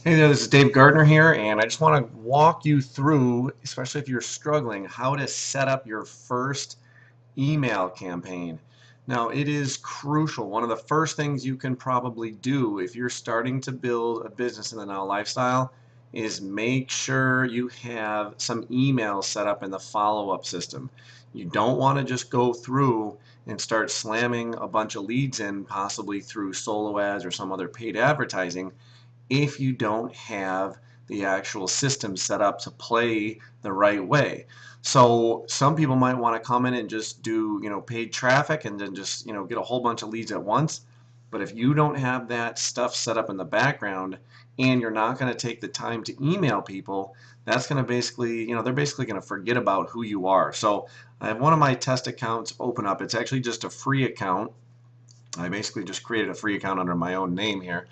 Hey there, this is Dave Gardner here, and I just want to walk you through, especially if you're struggling, how to set up your first email campaign. Now, it is crucial. One of the first things you can probably do if you're starting to build a business in the now lifestyle is make sure you have some emails set up in the follow-up system. You don't want to just go through and start slamming a bunch of leads in, possibly through solo ads or some other paid advertising, if you don't have the actual system set up to play the right way. So some people might want to come in and just do, paid traffic and then just, get a whole bunch of leads at once. But if you don't have that stuff set up in the background and you're not going to take the time to email people, that's going to basically, they're basically going to forget about who you are. So I have one of my test accounts open up. It's actually just a free account. I basically just created a free account under my own name here.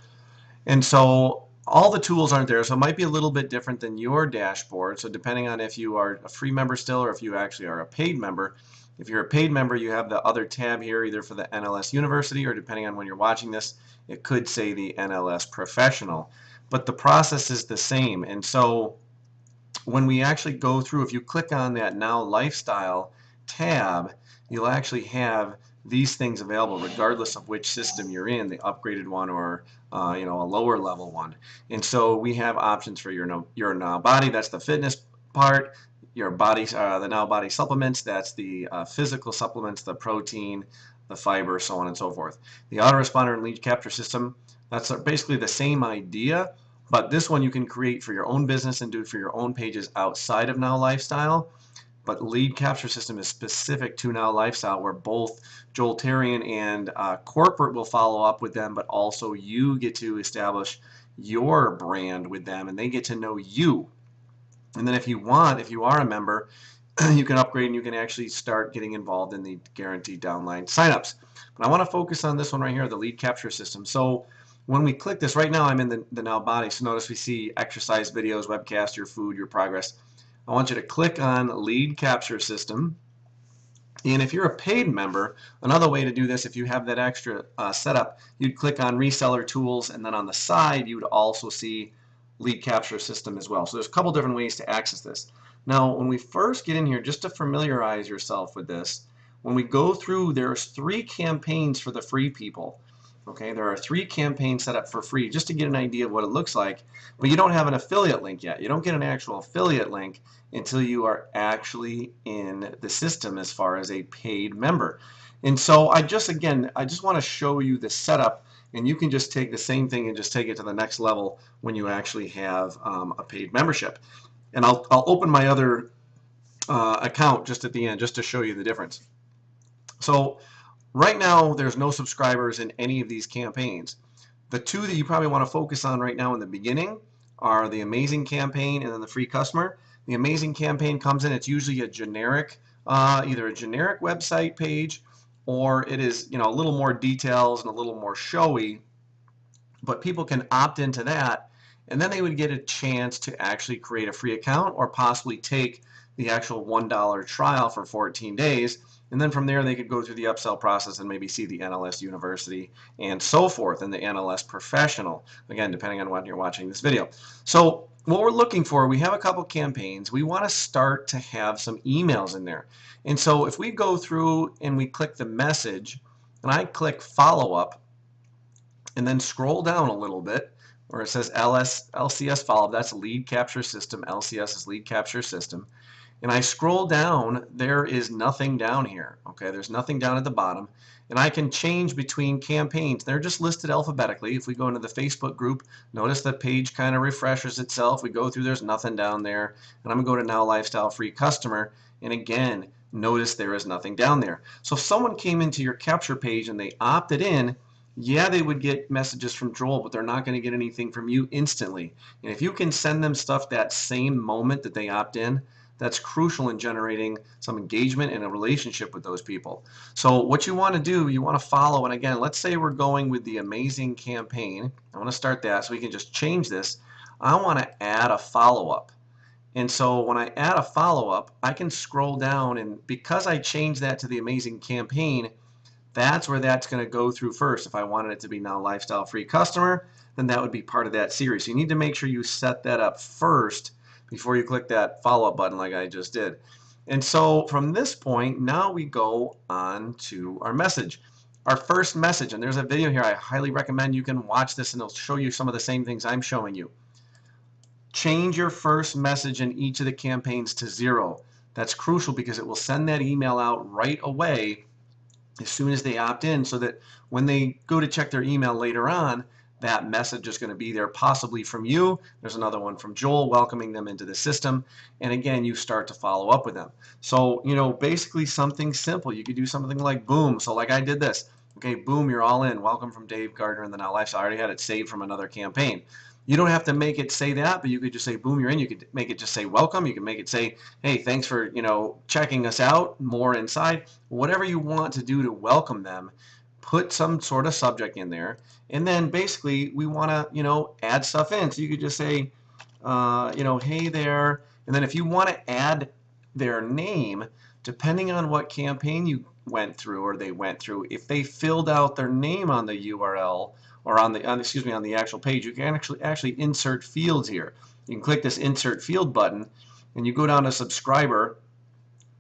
And so all the tools aren't there, so it might be a little bit different than your dashboard. So depending on if you are a free member still or if you actually are a paid member, if you're a paid member, you have the other tab here either for the NLS University or depending on when you're watching this, it could say the NLS Professional. But the process is the same. And so when we actually go through, if you click on that Now Lifestyle tab, you'll actually have these things available regardless of which system you're in, the upgraded one or a lower level one. And so we have options for your Now Body, that's the fitness part, your body, the Now Body supplements, that's the physical supplements, the protein, the fiber, so on and so forth. The autoresponder and lead capture system, that's basically the same idea, but this one you can create for your own business and do it for your own pages outside of Now Lifestyle. But lead capture system is specific to Now Lifestyle, where both Joel Terrian and corporate will follow up with them, but also you get to establish your brand with them and they get to know you. And then if you want, if you are a member, you can upgrade and you can actually start getting involved in the guaranteed downline signups. But I want to focus on this one right here, the lead capture system. So when we click this, right now I'm in the Now Body. So notice we see exercise videos, webcast, your food, your progress. I want you to click on lead capture system. And if you're a paid member, another way to do this, if you have that extra setup, you'd click on reseller tools, and then on the side you would also see lead capture system as well. So there's a couple different ways to access this. Now, when we first get in here, just to familiarize yourself with this, when we go through, there's 3 campaigns for the free people. Okay, there are 3 campaigns set up for free just to get an idea of what it looks like, but you don't have an affiliate link yet. You don't get an actual affiliate link until you are actually in the system as far as a paid member. And so I just want to show you the setup, and you can just take the same thing and just take it to the next level when you actually have a paid membership. And I'll open my other account just at the end just to show you the difference. So right now, there's no subscribers in any of these campaigns. The 2 that you probably want to focus on right now in the beginning are the Amazing campaign and then the free customer. The Amazing campaign comes in, it's usually a generic, either a generic website page or it is, a little more details and a little more showy, but people can opt into that and then they would get a chance to actually create a free account or possibly take the actual $1 trial for 14 days. And then from there, they could go through the upsell process and maybe see the NLS University and so forth, and the NLS Professional, again, depending on when you're watching this video. So what we're looking for, we have a couple campaigns. We want to start to have some emails in there. And so if we go through and we click the message, and I click follow up, and then scroll down a little bit where it says LCS follow-up, that's lead capture system, LCS is lead capture system. And I scroll down, there is nothing down here. Okay, there's nothing down at the bottom. And I can change between campaigns. They're just listed alphabetically. If we go into the Facebook group, notice the page kind of refreshes itself. We go through, there's nothing down there. And I'm going to go to Now Lifestyle Free Customer. And again, notice there is nothing down there. So if someone came into your capture page and they opted in, yeah, they would get messages from Joel, but they're not going to get anything from you instantly. And if you can send them stuff that same moment that they opt in, that's crucial in generating some engagement and a relationship with those people. So what you want to do, you want to follow, and again, let's say we're going with the Amazing campaign. I want to start that so we can just change this. I want to add a follow-up. And so when I add a follow-up, I can scroll down, and because I changed that to the Amazing campaign, That's where that's going to go through first. If I wanted it to be Now Lifestyle Free Customer, then that would be part of that series. So you need to make sure you set that up first before you click that follow-up button like I just did. And so from this point, now we go on to our message. Our first message, and there's a video here I highly recommend you can watch this, and it'll show you some of the same things I'm showing you. Change your first message in each of the campaigns to 0. That's crucial because it will send that email out right away as soon as they opt in, so that when they go to check their email later on, that message is going to be there, possibly from you. There's another one from Joel welcoming them into the system, and again, you start to follow up with them. So, you know, basically something simple. You could do something like boom. So like I did this. Okay, boom, you're all in. Welcome from Dave Gardner and the Now Lifestyle. I already had it saved from another campaign. You don't have to make it say that, but you could just say, boom, you're in. You could make it just say welcome. You can make it say, hey, thanks for, you know, checking us out, more inside. Whatever you want to do to welcome them, put some sort of subject in there. And then basically we want to, you know, add stuff in. So you could just say, you know, hey there. And then if you want to add their name, depending on what campaign you went through or they went through, if they filled out their name on the URL, or on the on the actual page, you can actually insert fields here. You can click this insert field button, and you go down to subscriber,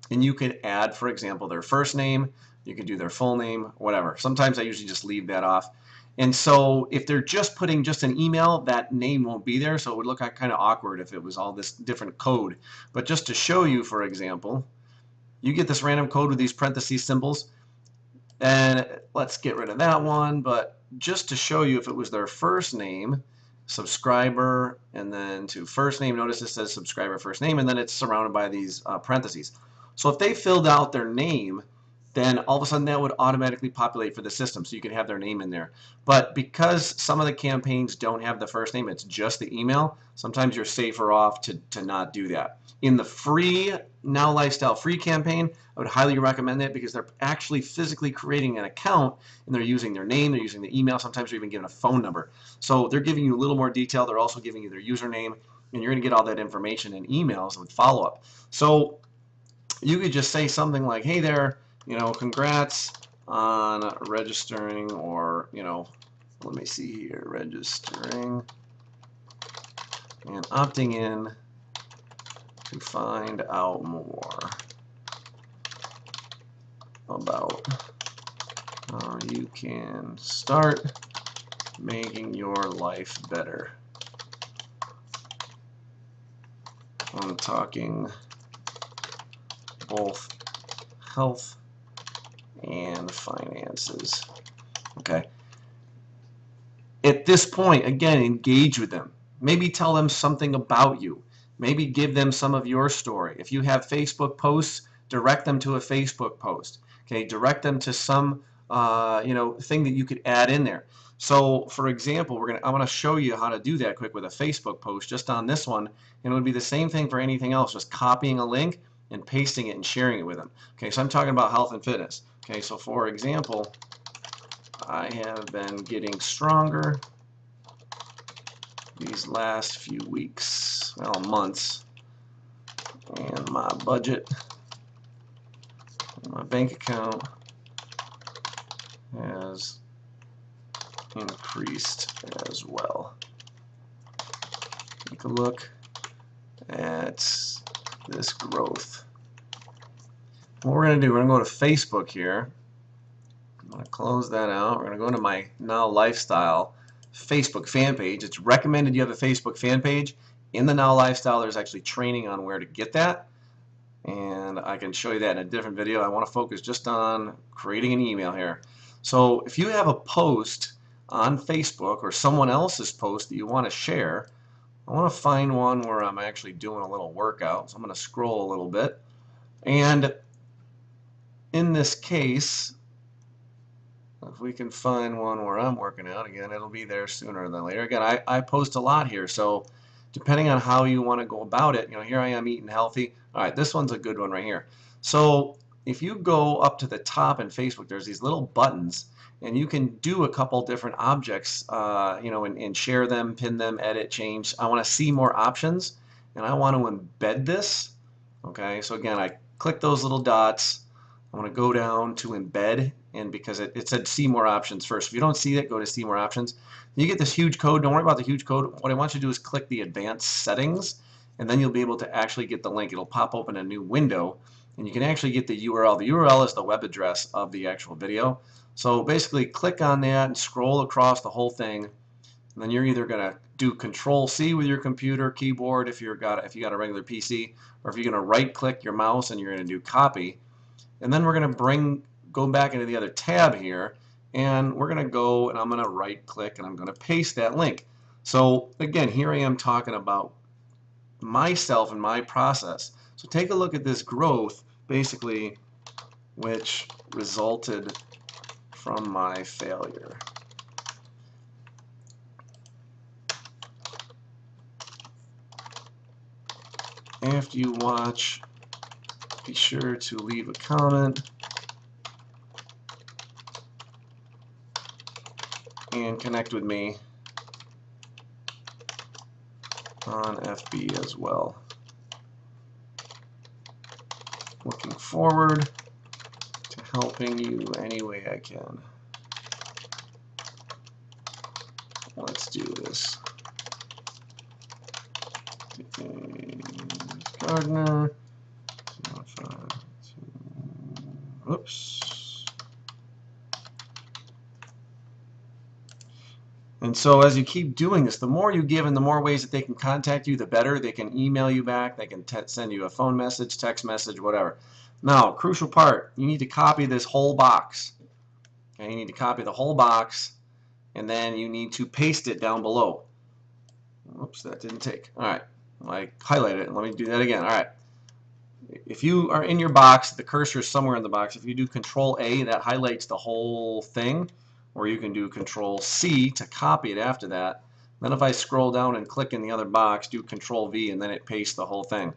and you can add, for example, their first name. You can do their full name, whatever. Sometimes I usually just leave that off. And so if they're just putting just an email, that name won't be there, so it would look kind of awkward if it was all this different code. But just to show you, for example, you get this random code with these parentheses symbols, and let's get rid of that one. But just to show you, if it was their first name, subscriber, and then to first name, notice it says subscriber first name, and then it's surrounded by these parentheses. So if they filled out their name, then all of a sudden that would automatically populate for the system, so you can have their name in there. But because some of the campaigns don't have the first name, it's just the email, sometimes you're safer off to not do that. In the free Now Lifestyle Free campaign, I would highly recommend it because they're actually physically creating an account, and they're using their name, they're using the email, sometimes they're even given a phone number. So they're giving you a little more detail. They're also giving you their username, and you're going to get all that information in emails with follow-up. So you could just say something like, hey there, you know, congrats on registering, or, you know, let me see here, registering and opting in to find out more about how you can start making your life better. I'm talking both health and finances. Okay. At this point, again, engage with them. Maybe tell them something about you. Maybe give them some of your story. If you have Facebook posts, direct them to a Facebook post. Okay, direct them to some you know, thing that you could add in there. So, for example, I want to show you how to do that quick with a Facebook post just on this one, and it would be the same thing for anything else, just copying a link and pasting it and sharing it with them. Okay, so I'm talking about health and fitness. Okay, so for example, I have been getting stronger these last few weeks, well, months, and my budget, my bank account has increased as well. Take a look at this growth. What we're going to do, we're going to go to Facebook here. I'm going to close that out. We're going to go to my Now Lifestyle Facebook fan page. It's recommended you have a Facebook fan page. In the Now Lifestyle, there's actually training on where to get that, and I can show you that in a different video. I want to focus just on creating an email here. So if you have a post on Facebook or someone else's post that you want to share, I want to find one where I'm actually doing a little workout. So I'm going to scroll a little bit, and in this case, if we can find one where I'm working out, again, it'll be there sooner than later. Again, I post a lot here, so depending on how you want to go about it, you know, here I am eating healthy. All right, this one's a good one right here. So if you go up to the top in Facebook, there's these little buttons, and you can do a couple different objects, you know, and share them, pin them, edit, change. I want to see more options, and I want to embed this. Okay, so again, I click those little dots. I want to go down to embed, and because it said see more options first. If you don't see it, go to see more options. You get this huge code. Don't worry about the huge code. What I want you to do is click the advanced settings, and then you'll be able to actually get the link. It'll pop open a new window, and you can actually get the URL. The URL is the web address of the actual video. So basically click on that and scroll across the whole thing, and then you're either going to do Control-C with your computer keyboard if you got a regular PC, or if you're going to right-click your mouse and you're going to do copy. And then we're going to go back into the other tab here, and we're going to go and I'm going to right-click and I'm going to paste that link. So again, here I am talking about myself and my process. So take a look at this growth, basically, which resulted from my failure. After you watch, be sure to leave a comment and connect with me on FB as well. Looking forward to helping you any way I can. Let's do this. Dave Gardner. Oops. And so as you keep doing this, the more you give and the more ways that they can contact you, the better. They can email you back, they can send you a phone message, text message, whatever. Now, crucial part, you need to copy this whole box. Okay, you need to copy the whole box, and then you need to paste it down below. Oops, that didn't take. All right, I highlighted it. Let me do that again. All right. If you are in your box, the cursor is somewhere in the box. If you do Control-A, that highlights the whole thing, or you can do Control-C to copy it after that. Then if I scroll down and click in the other box, do Control-V, and then it pastes the whole thing.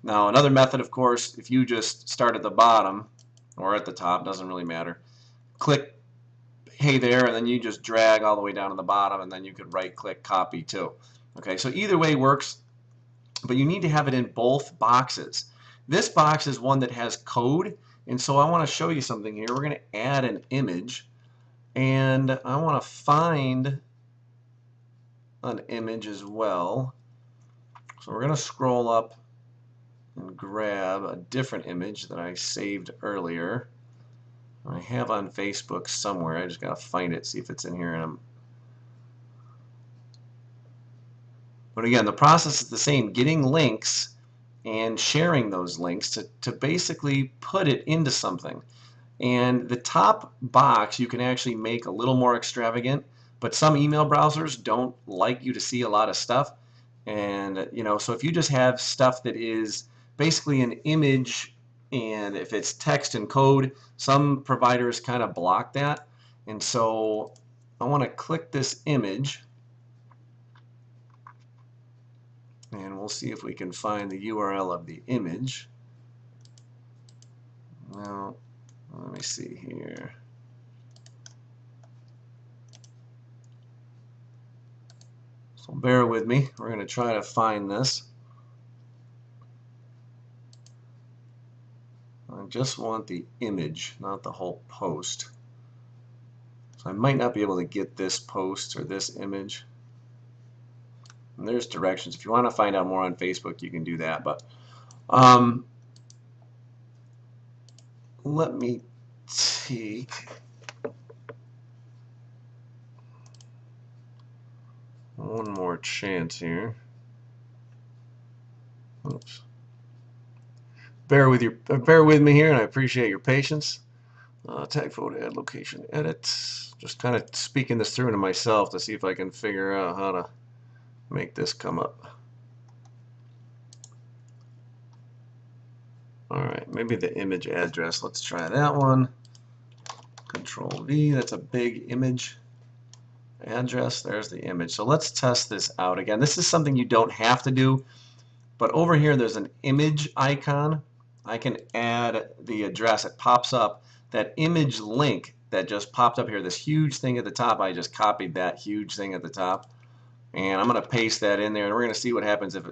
Now, another method, of course, if you just start at the bottom or at the top, doesn't really matter. Click hey there, and then you just drag all the way down to the bottom, and then you could right-click copy too. Okay, so either way works, but you need to have it in both boxes. This box is one that has code, and so I want to show you something here. We're going to add an image, and I want to find an image as well. So we're going to scroll up and grab a different image that I saved earlier. I have on Facebook somewhere. I just got to find it, see if it's in here. But again, the process is the same, getting links and sharing those links to basically put it into something. And the top box you can actually make a little more extravagant, but some email browsers don't like you to see a lot of stuff. And so if you just have stuff that is basically an image, and if it's text and code, some providers kind of block that. And so I want to click this image, and we'll see if we can find the URL of the image. Well, let me see here. So bear with me. We're going to try to find this. I just want the image, not the whole post. So I might not be able to get this post or this image. And there's directions. If you want to find out more on Facebook, you can do that. But let me take one more chance here. Oops. Bear with me here, and I appreciate your patience. Tag photo, add location, edit. Just kind of speaking this through to myself to see if I can figure out how to make this come up. Alright, maybe the image address. Let's try that one. Control-V, that's a big image address. There's the image. So let's test this out again. This is something you don't have to do, but over here there's an image icon. I can add the address. It pops up. That image link that just popped up here, this huge thing at the top, I just copied that huge thing at the top. And I'm going to paste that in there, and we're going to see what happens if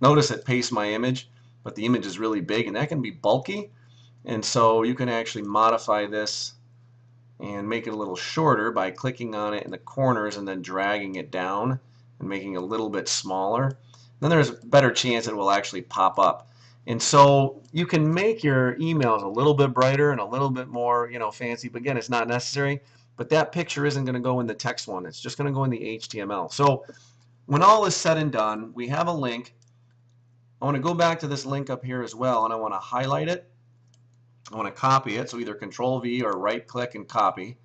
notice it pastes my image, but the image is really big, and that can be bulky. And so you can actually modify this and make it a little shorter by clicking on it in the corners and then dragging it down and making it a little bit smaller. Then there's a better chance it will actually pop up. And so you can make your emails a little bit brighter and a little bit more, fancy, but again, it's not necessary. But that picture isn't going to go in the text one. It's just going to go in the HTML. So when all is said and done, we have a link. I want to go back to this link up here as well, and I want to highlight it. I want to copy it, so either Control V or right click and copy.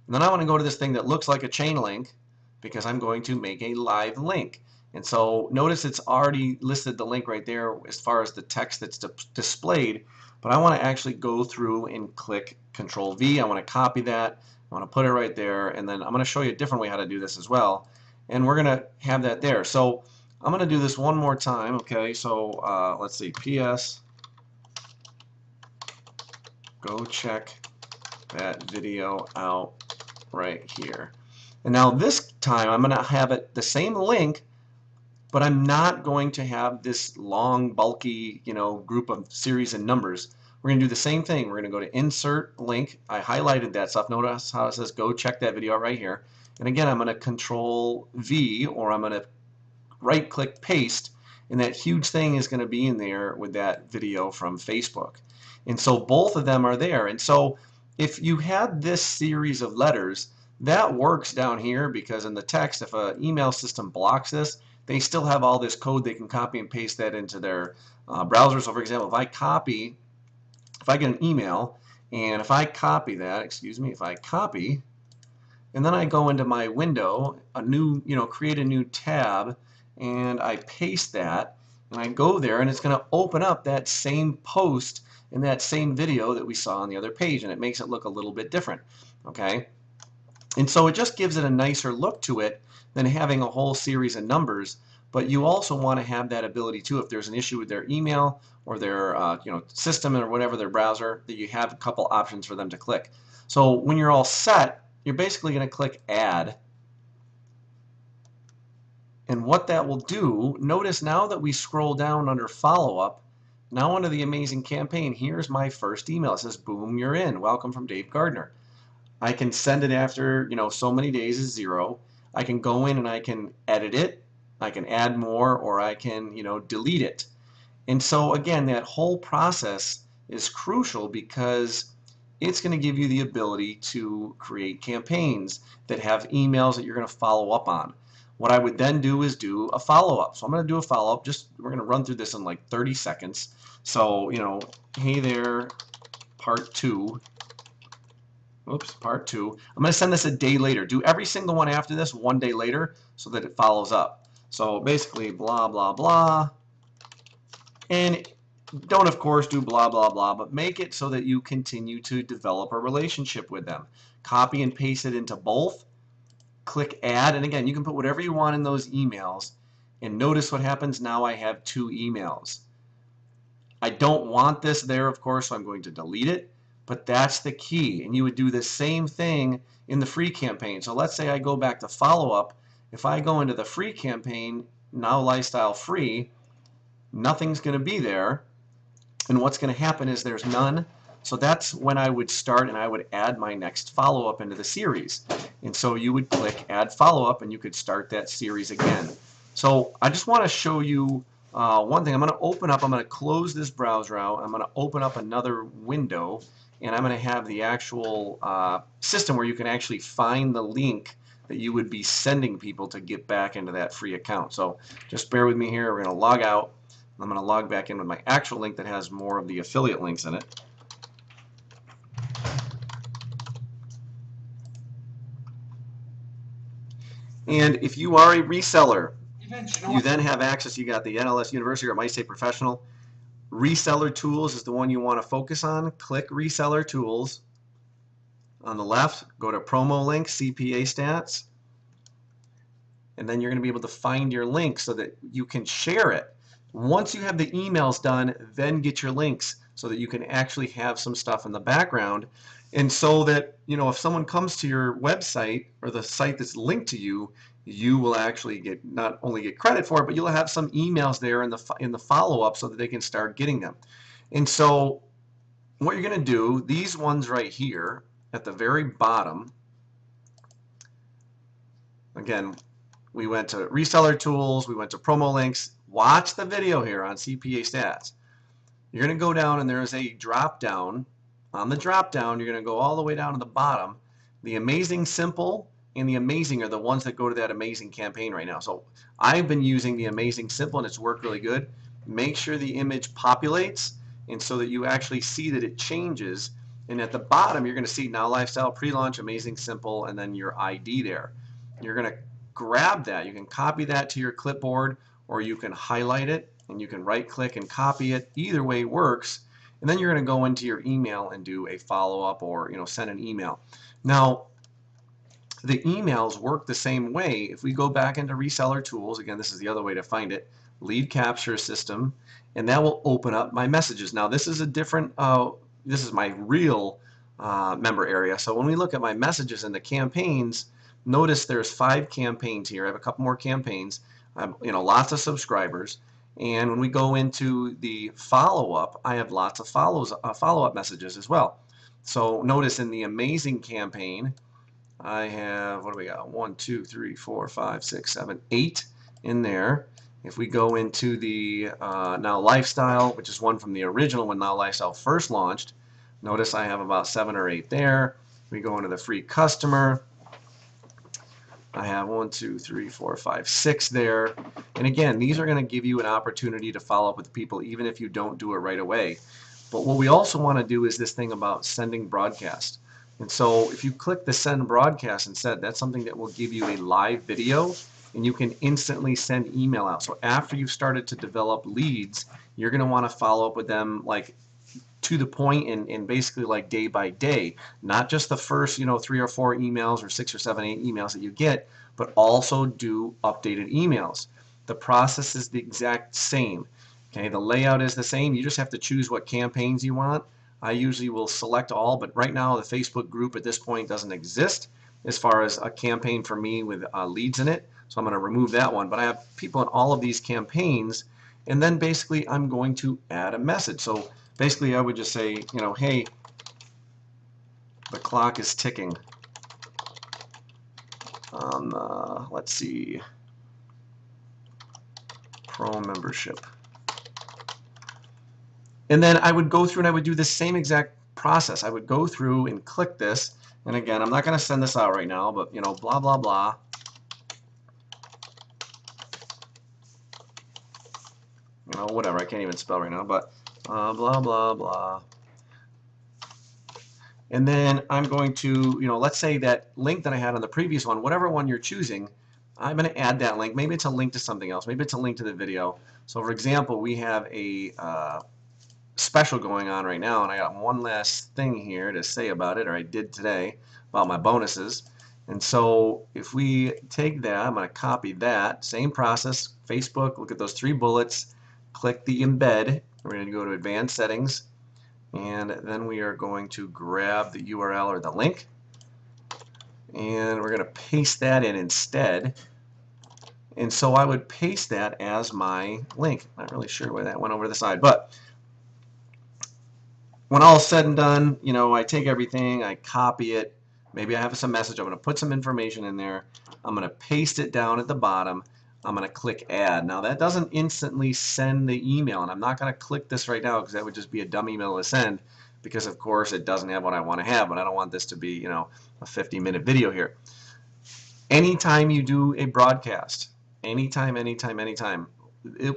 And then I want to go to this thing that looks like a chain link because I'm going to make a live link. And so notice it's already listed the link right there as far as the text that's displayed, but I want to actually go through and click Control V. I want to copy that. I want to put it right there, and then I'm going to show you a different way how to do this as well. And we're going to have that there. So I'm going to do this one more time. Okay, so let's see, PS, go check that video out right here. And now this time I'm going to have it the same link, but I'm not going to have this long, bulky, group of series and numbers. We're going to do the same thing. We're going to go to Insert Link. I highlighted that stuff. Notice how it says go check that video out right here. And again, I'm going to Control V, or I'm going to right click paste, and that huge thing is going to be in there with that video from Facebook. And so both of them are there. And so if you had this series of letters, that works down here because in the text, if an email system blocks this, they still have all this code. They can copy and paste that into their browser. So for example, if I get an email and if I copy that, if I copy, and then I go into my window, create a new tab, and I paste that, and I go there, and it's going to open up that same post in that same video that we saw on the other page, and it makes it look a little bit different. Okay, and so it just gives it a nicer look to it than having a whole series of numbers. But you also want to have that ability too, if there's an issue with their email or their system or whatever, their browser, that you have a couple options for them to click. So when you're all set, you're basically going to click Add. And what that will do, notice now that we scroll down under Follow-up, now under the Amazing Campaign, here's my first email. It says, boom, you're in. Welcome from Dave Gardner. I can send it after, so many days is 0. I can go in and I can edit it. I can add more, or I can, delete it. And so again, that whole process is crucial because it's going to give you the ability to create campaigns that have emails that you're going to follow up on. What I would then do is do a follow-up. So I'm going to do a follow-up. We're going to run through this in like 30 seconds. So, hey there, part 2. Oops, part 2. I'm going to send this a day later. Do every single one after this 1 day later so that it follows up. So basically, blah, blah, blah. And don't, of course, do blah, blah, blah, but make it so that you continue to develop a relationship with them. Copy and paste it into both. Click Add, and again, you can put whatever you want in those emails. And notice what happens now. I have 2 emails. I don't want this there, of course, so I'm going to delete it. But that's the key. And you would do the same thing in the free campaign. So let's say I go back to follow-up. If I go into the free campaign, now lifestyle free, nothing's going to be there. And what's going to happen is there's none. So that's when I would start and I would add my next follow-up into the series. And so you would click Add Follow-up and you could start that series again. So I just want to show you one thing. I'm going to close this browser out. I'm going to open up another window, and I'm going to have the actual system where you can actually find the link that you would be sending people to get back into that free account. So just bear with me here. We're going to log out. I'm going to log back in with my actual link that has more of the affiliate links in it. And if you are a reseller, you then have access. You got the NLS University or MyState Professional. Reseller Tools is the one you want to focus on. Click Reseller Tools. On the left, go to Promo Link, CPA Stats. And then you're going to be able to find your link so that you can share it. Once you have the emails done, then get your links so that you can actually have some stuff in the background. And so that, if someone comes to your website or the site that's linked to you, you will actually not only get credit for it, but you'll have some emails there in the follow-up so that they can start getting them. And so what you're going to do, these ones right here, at the very bottom, again, we went to reseller tools, we went to promo links. Watch the video here on CPA stats. You're going to go down and there's a drop down. On the drop down, you're going to go all the way down to the bottom. The amazing simple and the amazing are the ones that go to that amazing campaign right now. So I've been using the amazing simple and it's worked really good. Make sure the image populates and so that you actually see that it changes. And at the bottom, you're going to see now lifestyle, pre-launch, amazing simple, and then your ID there. You're going to grab that. You can copy that to your clipboard or you can highlight it and you can right click and copy it. Either way works. And then you're going to go into your email and do a follow-up or send an email. Now the emails work the same way. If we go back into reseller tools, again this is the other way to find it, lead capture system, and that will open up my messages. Now this is a different, this is my real member area. So when we look at my messages and the campaigns, notice there's 5 campaigns here. I have a couple more campaigns. Lots of subscribers. And when we go into the follow-up, I have lots of follow-up messages as well. So notice in the amazing campaign, I have, what do we got? 1, 2, 3, 4, 5, 6, 7, 8 in there. If we go into the Now Lifestyle, which is one from the original when Now Lifestyle first launched, notice I have about 7 or 8 there. We go into the free customer. I have 1, 2, 3, 4, 5, 6 there. And again, these are going to give you an opportunity to follow up with people even if you don't do it right away. But what we also want to do is this thing about sending broadcast. And so if you click the send broadcast instead, that's something that will give you a live video and you can instantly send email out. So after you've started to develop leads, you're going to want to follow up with them like to the point and basically like day by day, not just the first 3 or 4 emails or 6 or 7, 8 emails that you get, but also do updated emails. The process is the exact same. Okay, the layout is the same. You just have to choose what campaigns you want. I usually will select all, but right now the Facebook group at this point doesn't exist as far as a campaign for me with leads in it. So I'm going to remove that one, but I have people in all of these campaigns, and then basically I'm going to add a message. So basically I would just say, hey, the clock is ticking on, let's see, Pro membership. And then I would go through and I would do the same exact process. I would go through and click this, and again, I'm not going to send this out right now, but blah, blah, blah. Whatever, I can't even spell right now, but blah, blah, blah. And then I'm going to, let's say that link that I had on the previous one, whatever one you're choosing, I'm going to add that link. Maybe it's a link to something else. Maybe it's a link to the video. So for example, we have a special going on right now, and I got one last thing here to say about it, or I did today, about my bonuses. And so if we take that, I'm going to copy that, same process, Facebook, look at those 3 bullets, click the embed, we're going to go to advanced settings, and then we are going to grab the URL or the link, and we're going to paste that in instead. And so I would paste that as my link. Not really sure why that went over the side, but when all is said and done, I take everything, I copy it, maybe I have some message, I'm going to put some information in there, I'm going to paste it down at the bottom, I'm going to click add. Now that doesn't instantly send the email, and I'm not going to click this right now because that would just be a dumb email to send, because of course it doesn't have what I want to have, but I don't want this to be a 50-minute video here. Anytime you do a broadcast, anytime,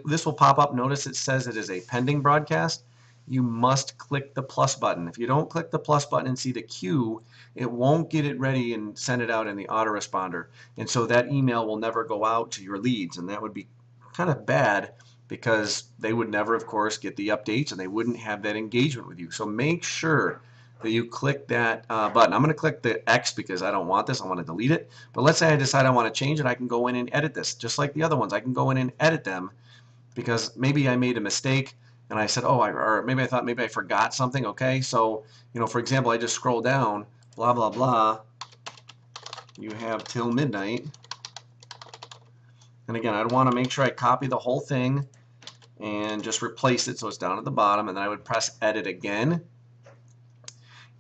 this will pop up. Notice it says it is a pending broadcast. You must click the plus button. If you don't click the plus button and see the queue, it won't get it ready and send it out in the autoresponder. And so that email will never go out to your leads, and that would be kind of bad because they would never, of course, get the updates and they wouldn't have that engagement with you. So make sure that you click that button. I'm going to click the X because I don't want this. I want to delete it. But let's say I decide I want to change it. I can go in and edit this. Just like the other ones, I can go in and edit them because maybe I made a mistake. And I said, or maybe I thought maybe I forgot something. Okay, so for example, I just scroll down, blah blah blah. You have till midnight, and again, I'd want to make sure I copy the whole thing and just replace it so it's down at the bottom, and then I would press edit again.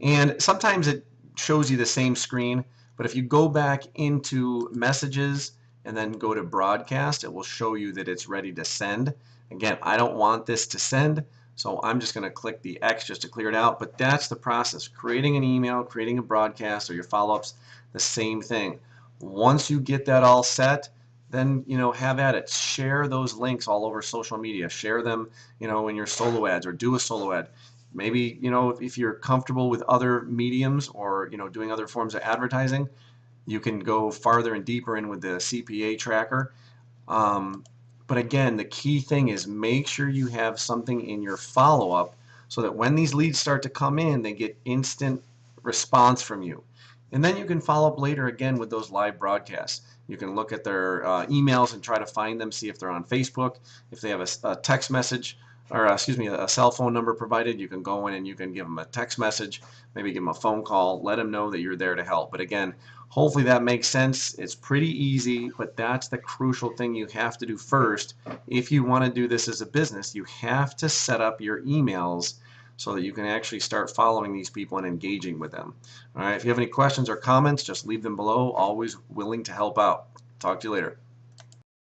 And sometimes shows you the same screen, but if you go back into messages and then go to broadcast, it will show you that it's ready to send. Again, I don't want this to send, so I'm just going to click the X just to clear it out, but that's the process. Creating an email, creating a broadcast, or your follow-ups, the same thing. Once you get that all set, then have at it. Share those links all over social media. Share them in your solo ads, or do a solo ad. Maybe if you're comfortable with other mediums, or doing other forms of advertising, you can go farther and deeper in with the CPA tracker. But again, the key thing is make sure you have something in your follow-up so that when these leads start to come in, they get instant response from you. And then you can follow up later again with those live broadcasts. You can look at their emails and try to find them, see if they're on Facebook. If they have a text message, or excuse me, a cell phone number provided, you can go in and you can give them a text message, maybe give them a phone call, let them know that you're there to help. But again, hopefully that makes sense. It's pretty easy, but that's the crucial thing you have to do first. If you want to do this as a business, you have to set up your emails so that you can actually start following these people and engaging with them. All right, if you have any questions or comments, just leave them below. Always willing to help out. Talk to you later.